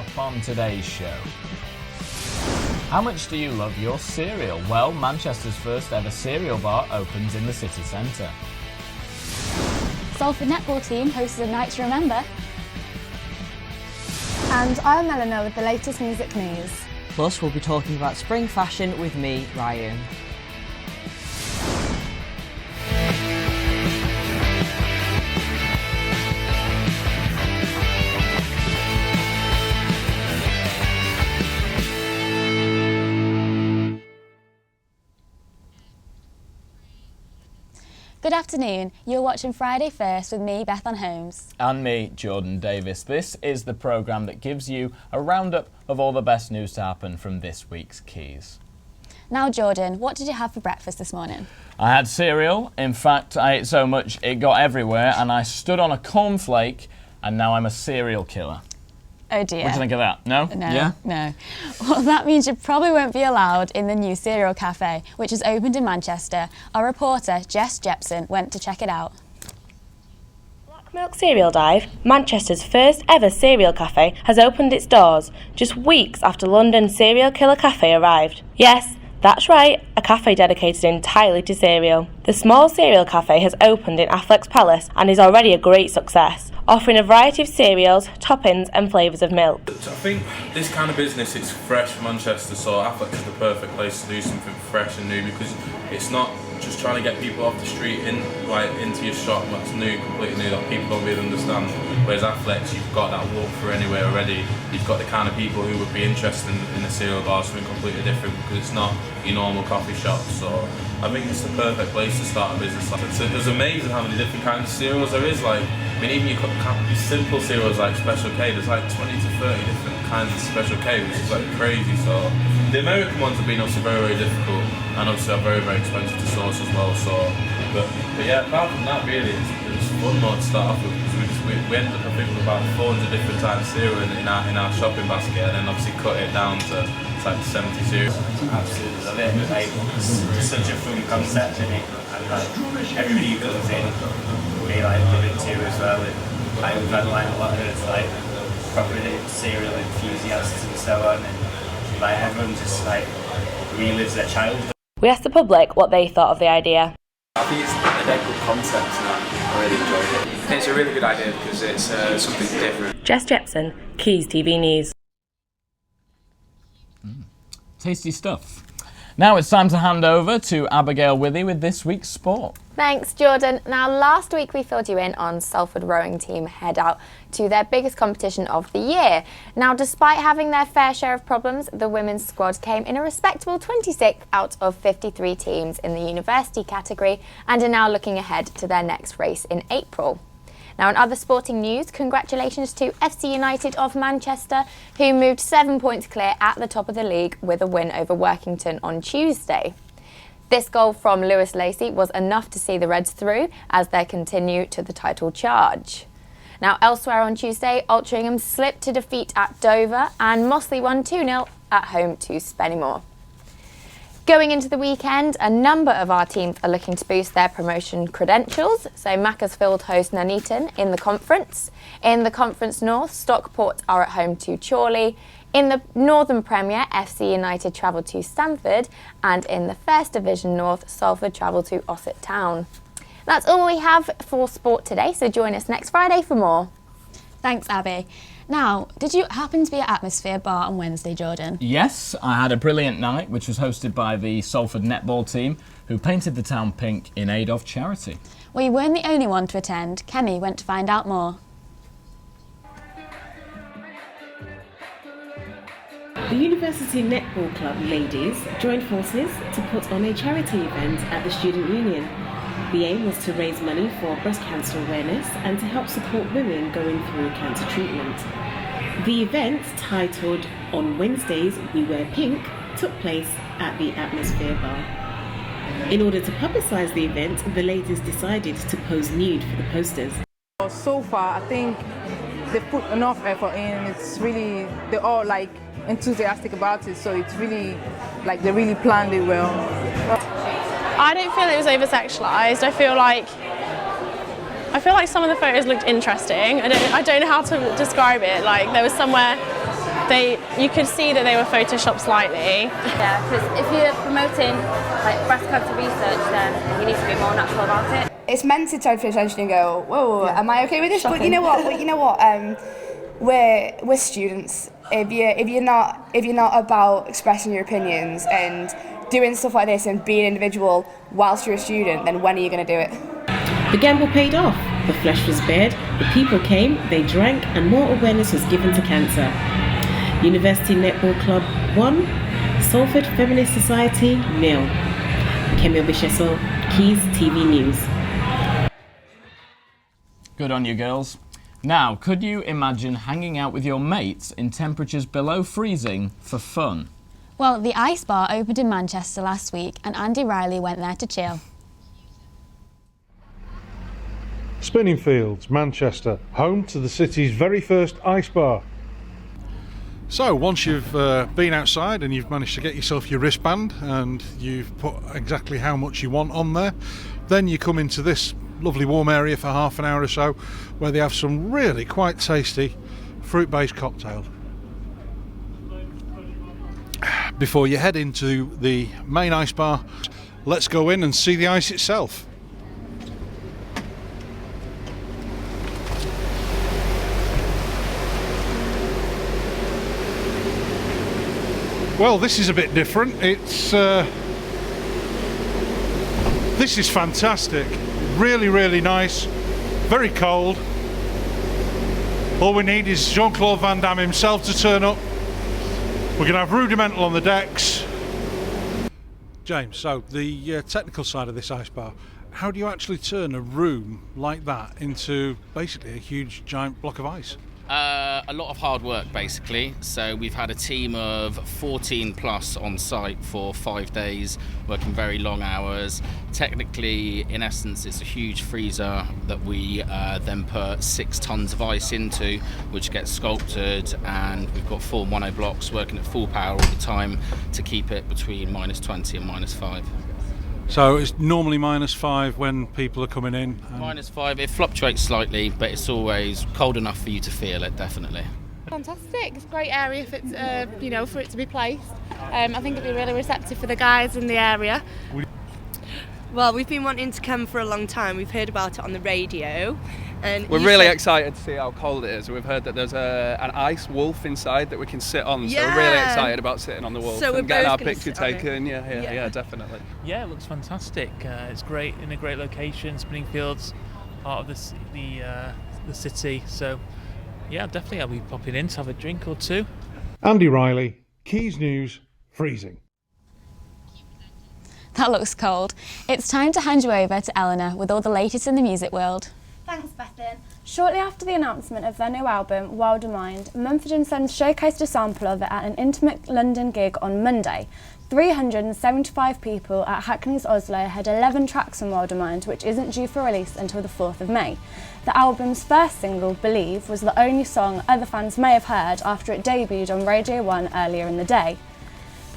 up on today's show. How much do you love your cereal? Well, Manchester's first ever cereal bar opens in the city centre. Salford netball team hosts a night to remember. And I'm Eleanor with the latest news at Quays. Plus, we'll be talking about spring fashion with me, Ryan. Good afternoon, you're watching Friday First with me, Bethan Holmes. And me, Jordan Davis. This is the programme that gives you a roundup of all the best news to happen from this week's Quays. Now Jordan, what did you have for breakfast this morning? I had cereal. In fact, I ate so much it got everywhere and I stood on a cornflake and now I'm a cereal killer. Oh dear. What do you think of that? No? No, yeah? No. Well, that means you probably won't be allowed in the new cereal cafe, which has opened in Manchester. Our reporter, Jess Jepson, went to check it out. Black Milk Cereal Dive, Manchester's first ever cereal cafe, has opened its doors just weeks after London's serial killer cafe arrived. Yes, that's right, a cafe dedicated entirely to cereal. The small cereal cafe has opened in Affleck's Palace and is already a great success, offering a variety of cereals, toppings and flavours of milk. I think this kind of business is fresh for Manchester, so Affleck is the perfect place to do something fresh and new because it's not just trying to get people off the street into your shop that's new, completely new, that people don't really understand. Whereas Affleck's, you've got that walk through anywhere already. You've got the kind of people who would be interested in a cereal bar, something completely different because it's not your normal coffee shop. So I think it's the perfect place to start a business. It was amazing how many different kinds of cereals there is. Even your simple cereals like Special K, there's like 20 to 30 different kinds of Special K, which is like crazy. So the American ones have been obviously very, very difficult and obviously are very, very expensive to source as well. So, but yeah, apart from that, really, it was fun more to start off with because we ended up, I think, with about 400 different types of cereal in our shopping basket, and then obviously cut it down to like 70 cereals. Absolutely love it. It's such a fun concept in it, and everybody who comes in, we love it too as well. We've had a lot of proper cereal enthusiasts and so on, and everyone just relives their childhood. We asked the public what they thought of the idea. I think it's a dead good concept and I really enjoyed it. And it's a really good idea because it's something different. Jess Jepson, Quays TV News. Tasty stuff. Now it's time to hand over to Abigail Withy with this week's sport. Thanks, Jordan. Now, last week we filled you in on Salford rowing team head out to their biggest competition of the year. Now, despite having their fair share of problems, the women's squad came in a respectable 26th out of 53 teams in the university category and are now looking ahead to their next race in April. Now, in other sporting news, congratulations to FC United of Manchester, who moved 7 points clear at the top of the league with a win over Workington on Tuesday. This goal from Lewis Lacey was enough to see the Reds through as they continue to the title charge. Now, elsewhere on Tuesday, Altrincham slipped to defeat at Dover and Mossley won 2-0 at home to Spennymoor. Going into the weekend, a number of our teams are looking to boost their promotion credentials. So Macclesfield host Nuneaton in the conference. In the Conference North, Stockport are at home to Chorley. In the Northern Premier, FC United travel to Stamford. And in the First Division North, Salford travel to Ossett Town. That's all we have for sport today, so join us next Friday for more. Thanks, Abby. Now, did you happen to be at Atmosphere Bar on Wednesday, Jordan? Yes, I had a brilliant night, which was hosted by the Salford netball team, who painted the town pink in aid of charity. Well, you weren't the only one to attend. Kemi went to find out more. The University Netball Club ladies joined forces to put on a charity event at the Student Union. The aim was to raise money for breast cancer awareness and to help support women going through cancer treatment. The event, titled On Wednesdays We Wear Pink, took place at the Atmosphere Bar. In order to publicise the event, the ladies decided to pose nude for the posters. So far, I think they put enough effort in. It's really, they're all enthusiastic about it, so it's really they really planned it well. I don't feel it was over-sexualised. I feel like some of the photos looked interesting. I don't know how to describe it. There was somewhere You could see that they were photoshopped slightly. Yeah, because if you're promoting like breast cancer research, then you need to be more natural about it. It's meant to turn to attention and go, whoa, am I okay with this? Shocking. But you know what? We're students. If you're not about expressing your opinions and doing stuff like this and being an individual whilst you're a student, then when are you going to do it? The gamble paid off. The flesh was bared, the people came, they drank, and more awareness was given to cancer. University Netball Club 1, Salford Feminist Society 0. Kemi Obisheso, Quays TV News. Good on you, girls. Now, could you imagine hanging out with your mates in temperatures below freezing for fun? Well, the Ice Bar opened in Manchester last week and Andy Riley went there to chill. Spinningfields, Manchester, home to the city's very first ice bar. So once you've been outside and you've managed to get yourself your wristband and you've put exactly how much you want on there, then you come into this lovely warm area for half an hour or so where they have some really quite tasty fruit-based cocktails. Before you head into the main ice bar, let's go in and see the ice itself. Well, this is a bit different. This is fantastic. Really, really nice. Very cold. All we need is Jean-Claude Van Damme himself to turn up. We're going to have Rudimental on the decks. James, so the technical side of this ice bar, how do you actually turn a room like that into basically a huge giant block of ice? A lot of hard work, basically. So we've had a team of 14 plus on site for 5 days, working very long hours. Technically, in essence, it's a huge freezer that we then put 6 tons of ice into, which gets sculpted, and we've got 4 mono blocks working at full power all the time to keep it between -20 and -5. So it's normally -5 when people are coming in? -5, it fluctuates slightly, but it's always cold enough for you to feel it, definitely. Fantastic, it's a great area for it, for it to be placed. I think it'd be really receptive for the guys in the area. Well, we've been wanting to come for a long time. We've heard about it on the radio. And we're really excited to see how cold it is. We've heard that there's an ice wolf inside that we can sit on, so we're really excited about sitting on the wolf so and getting our picture taken. Yeah, definitely. Yeah, it looks fantastic. It's great, in a great location. Spinningfields, part of the city. So, yeah, definitely I'll be popping in to have a drink or two. Andy Riley, Quays News, freezing. That looks cold. It's time to hand you over to Eleanor with all the latest in the music world. Thanks, Bethan. Shortly after the announcement of their new album, Wilder Mind, Mumford & Sons showcased a sample of it at an intimate London gig on Monday. 375 people at Hackney's Oslo had 11 tracks on Wilder Mind, which isn't due for release until the 4th of May. The album's first single, Believe, was the only song other fans may have heard after it debuted on Radio 1 earlier in the day.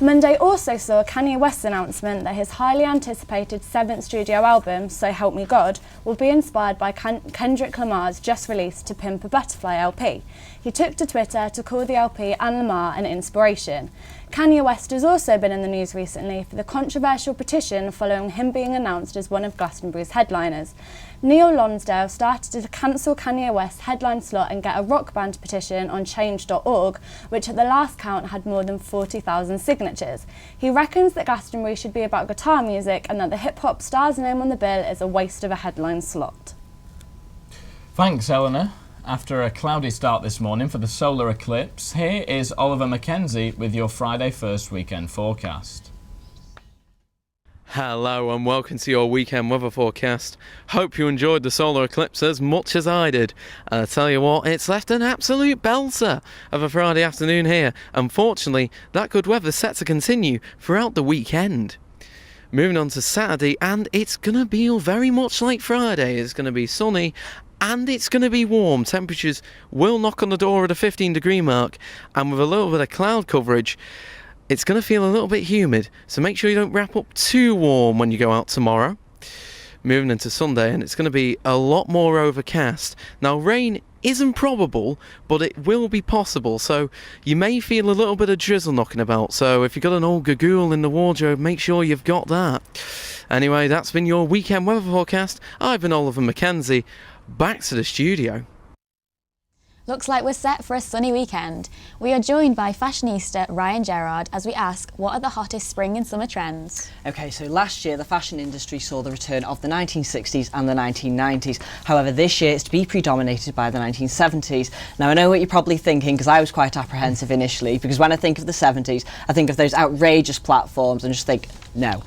Monday also saw Kanye West's announcement that his highly anticipated 7th studio album, So Help Me God, will be inspired by Kendrick Lamar's just-released To Pimp a Butterfly LP. He took to Twitter to call the LP and Lamar an inspiration. Kanye West has also been in the news recently for the controversial petition following him being announced as one of Glastonbury's headliners. Neil Lonsdale started to cancel Kanye West's headline slot and get a rock band petition on change.org, which at the last count had more than 40,000 signatures. He reckons that Glastonbury should be about guitar music and that the hip-hop star's name on the bill is a waste of a headline slot. Thanks, Eleanor. After a cloudy start this morning for the solar eclipse, here is Oliver Mackenzie with your Friday first weekend forecast. Hello and welcome to your weekend weather forecast. Hope you enjoyed the solar eclipse as much as I did. And I tell you what, it's left an absolute belter of a Friday afternoon here. Unfortunately, that good weather's set to continue throughout the weekend. Moving on to Saturday, and it's going to be very much like Friday. It's going to be sunny and it's going to be warm. Temperatures will knock on the door at a 15-degree mark, and with a little bit of cloud coverage, it's going to feel a little bit humid, so make sure you don't wrap up too warm when you go out tomorrow. Moving into Sunday, and it's going to be a lot more overcast. Now, rain isn't probable, but it will be possible. So you may feel a little bit of drizzle knocking about. So if you've got an old gagool in the wardrobe, make sure you've got that. Anyway, that's been your weekend weather forecast. I've been Oliver Mackenzie. Back to the studio. Looks like we're set for a sunny weekend. We are joined by fashionista Ryan Gerard as we ask, what are the hottest spring and summer trends? Okay, so last year the fashion industry saw the return of the 1960s and the 1990s. However, this year it's to be predominated by the 1970s. Now, I know what you're probably thinking, because I was quite apprehensive initially, because when I think of the 70s, I think of those outrageous platforms and just think, no.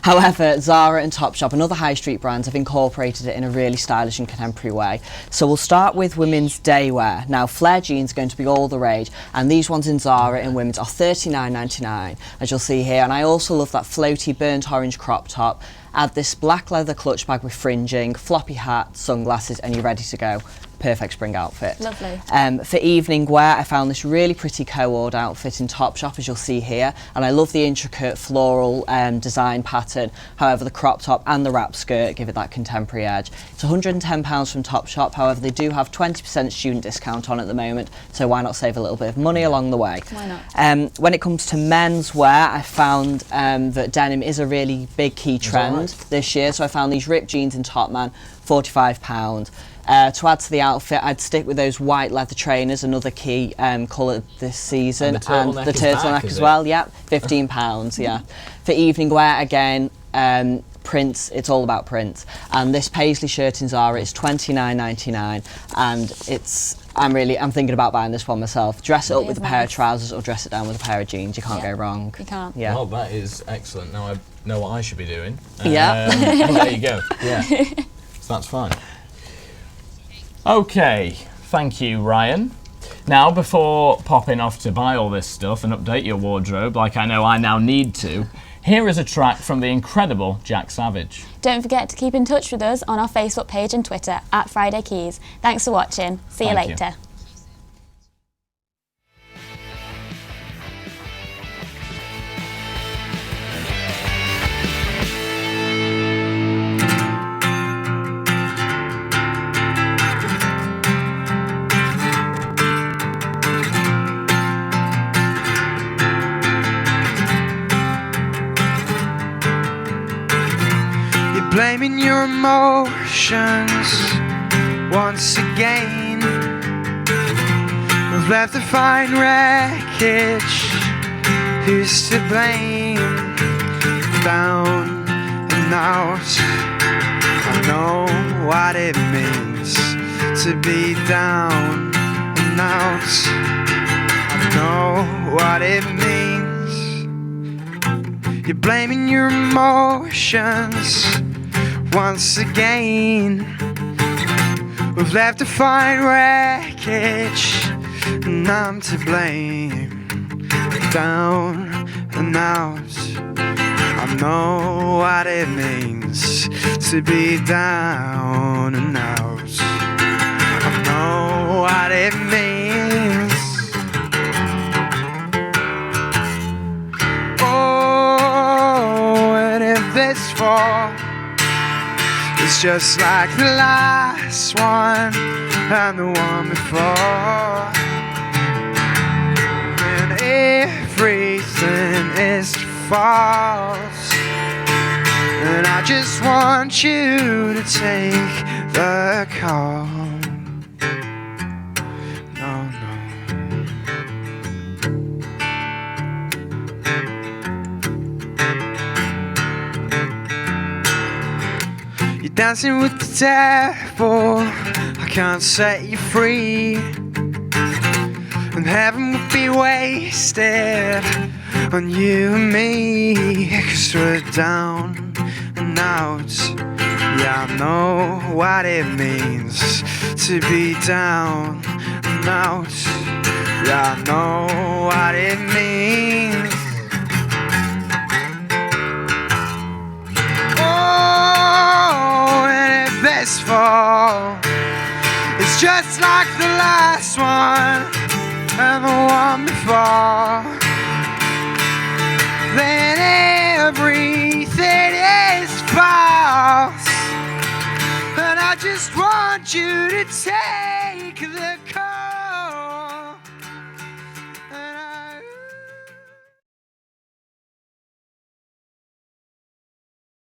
However, Zara and Topshop and other high street brands have incorporated it in a really stylish and contemporary way. So we'll start with women's day wear. Now, flare jeans are going to be all the rage, and these ones in Zara in women's are $39.99, as you'll see here. And I also love that floaty burnt orange crop top. Add this black leather clutch bag with fringing, floppy hat, sunglasses, and you're ready to go. Perfect spring outfit. Lovely. For evening wear, I found this really pretty co-ord outfit in Topshop, as you'll see here, and I love the intricate floral design pattern. However, the crop top and the wrap skirt give it that contemporary edge. It's £110 from Topshop. However, they do have 20% student discount on at the moment, so why not save a little bit of money along the way? Why not? When it comes to men's wear, I found that denim is a really big key trend this year, so I found these ripped jeans in Topman, £45. To add to the outfit, I'd stick with those white leather trainers, another key colour this season, and the turtleneck as well. Yeah, £15. Yeah. For evening wear, again, prints. It's all about prints. And this paisley shirt in Zara is $29.99, and I'm thinking about buying this one myself. Dress it up with a pair of trousers or dress it down with a pair of jeans. You can't go wrong. You can't. Yeah. Well, that is excellent. Now I know what I should be doing. Yeah. Well, there you go. Yeah. So that's fine. Okay, thank you, Ryan. Now, before popping off to buy all this stuff and update your wardrobe, like I know I now need to, here is a track from the incredible Jack Savage. Don't forget to keep in touch with us on our Facebook page and Twitter @Friday Quays. Thanks for watching. See you later. Blaming your emotions once again. We've left the fine wreckage. Who's to blame? Down and out. I know what it means to be down and out. I know what it means. You're blaming your emotions once again. We've left to find wreckage, and I'm to blame. Down and out. I know what it means to be down and out. I know what it means. Oh, and if this fall it's just like the last one and the one before, and everything is false, and I just want you to take the call. No, dancing with the devil, I can't set you free, and heaven would be wasted on you and me, 'cause we're down and out. Yeah, I know what it means to be down and out. Yeah, I know what it means. This fall, it's just like the last one and the one before. Then everything is false, and I just want you to take